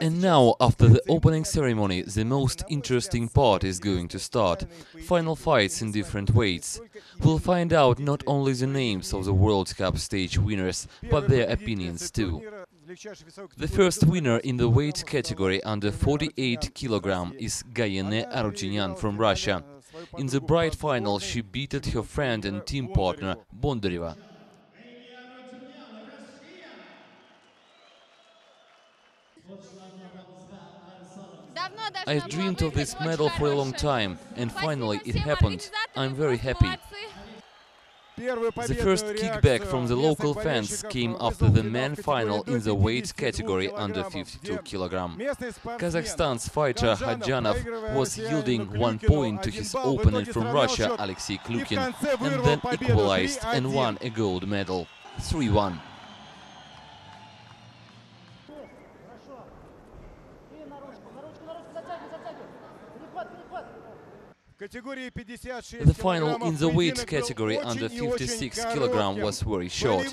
And now, after the opening ceremony, the most interesting part is going to start. Final fights in different weights. We'll find out not only the names of the World Cup stage winners, but their opinions too. The first winner in the weight category under 48 kg is Gayane Arutynyan from Russia. In the bright final, she beat her friend and team partner Bondareva. I dreamed of this medal for a long time, and finally it happened. I'm very happy. The first kickback from the local fans came after the men final in the weight category under 52 kg. Kazakhstan's fighter Hadjanov was yielding 1 point to his opponent from Russia, Alexei Klukin, and then equalized and won a gold medal. 3-1. The final in the weight category under 56 kg was very short.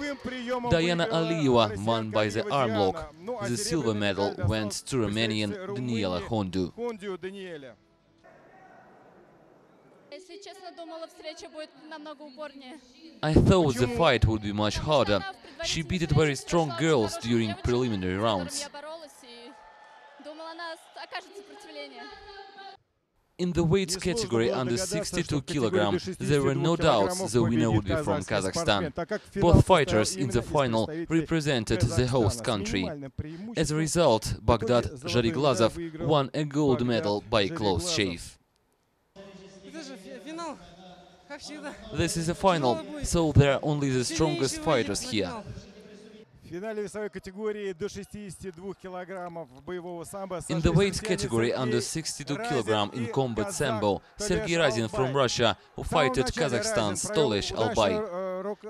Diana Aliyeva won by the arm lock. The silver medal went to Romanian Daniela Hondu. I thought the fight would be much harder. She beat very strong girls during preliminary rounds. In the weight category under 62 kg, there were no doubts the winner would be from Kazakhstan. Both fighters in the final represented the host country. As a result, Baghdad Zhariglazov won a gold medal by close shave. This is a final, so there are only the strongest fighters here. In the weight category under 62 kg in combat Sambo, Sergey Razin from Russia, who fought Kazakhstan's Tolesh Albay.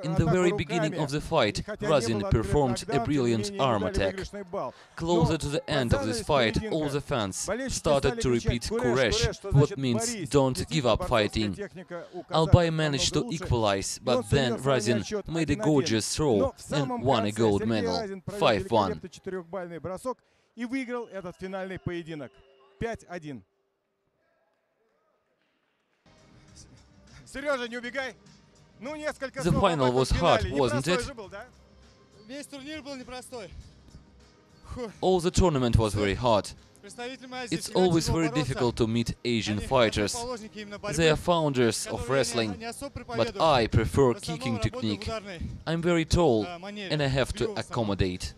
In the very beginning of the fight, Razin performed a brilliant arm attack. Closer to the end of this fight, all the fans started to repeat Kuresh, what means don't give up fighting. Albay managed to equalize, but then Razin made a gorgeous throw and won a gold medal. 5-1. The final was hard, wasn't it? All the tournament was very hard. It's always very difficult to meet Asian fighters. They are founders of wrestling, but I prefer kicking technique. I'm very tall, and I have to accommodate.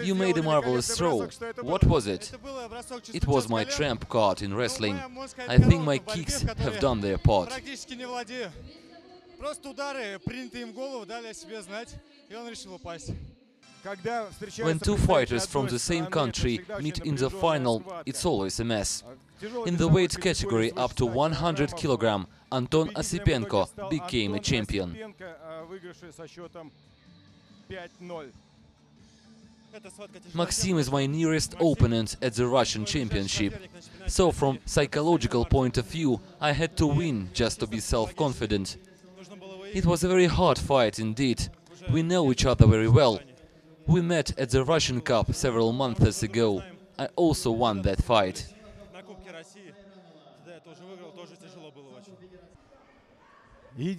You made a marvelous throw. What was it? It was my trump card in wrestling. I think my kicks have done their part. When two fighters from the same country meet in the final, it's always a mess. In the weight category up to 100 kg, Anton Osipenko became a champion. Maxim is my nearest opponent at the Russian championship. So from psychological point of view, I had to win just to be self-confident. It was a very hard fight indeed. We know each other very well. We met at the Russian Cup several months ago. I also won that fight. The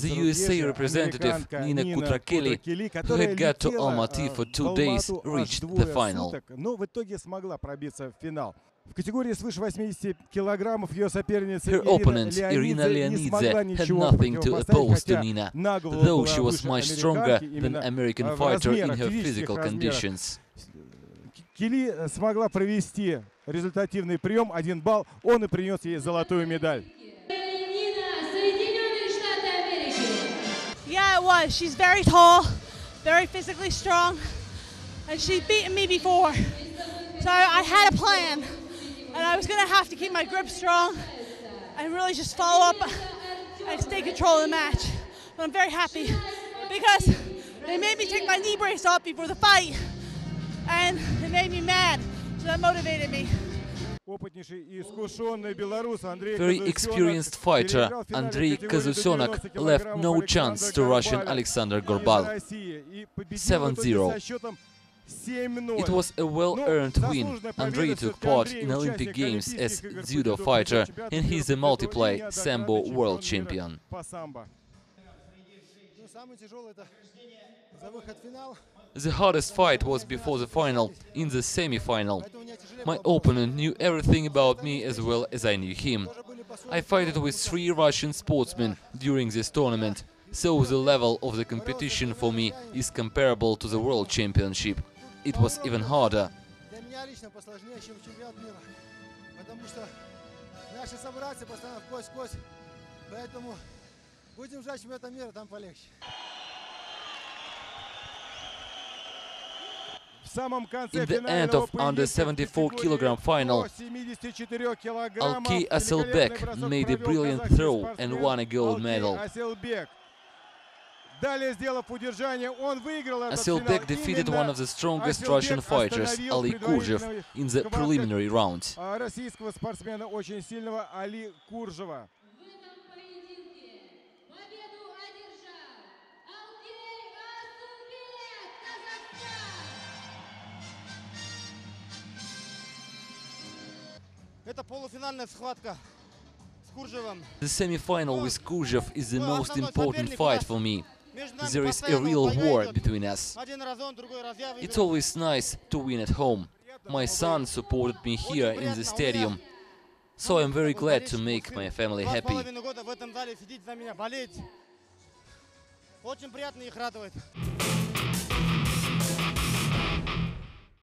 USA representative Nina Kutrakeli, who had got to Almaty for 2 days, reached the final. Her opponent, Irina Leonidze, had nothing to oppose to Nina, though she was much stronger than American fighter in her physical conditions. Кили смогла провести результативный прием, 1 балл, он и принес ей золотую медаль. Yeah, it was. She's very tall, very physically strong, and she's beaten me before. So I had a plan, and I was going to have to keep my grip strong and really just follow up and stay control of the match. But I'm very happy because they made me take my knee brace off before the fight, and it made me mad, so that motivated me. опытнейший и искушенный белорус Андрей Very Kazakhstan experienced fighter Andrei Kazakhstan left no chance to Russian Alexander Gorbal. 7-0. It was a well-earned win. Andrei took part in Olympic Games as judo fighter, and he is a multiple Sambo world champion. The hardest fight was before the final, in the semi-final. My opponent knew everything about me as well as I knew him. I fought with 3 Russian sportsmen during this tournament, so the level of the competition for me is comparable to the World Championship. It was even harder. In the end of under 74 kg final, Almaty Kazakhstan made a brilliant throw and won a gold medal. Asilbek defeated one of the strongest Russian fighters, Ali Kurzev, in the preliminary round. The semi-final with Kurzev is the most important fight for me. There is a real war between us. It's always nice to win at home. My son supported me here in the stadium, so I'm very glad to make my family happy.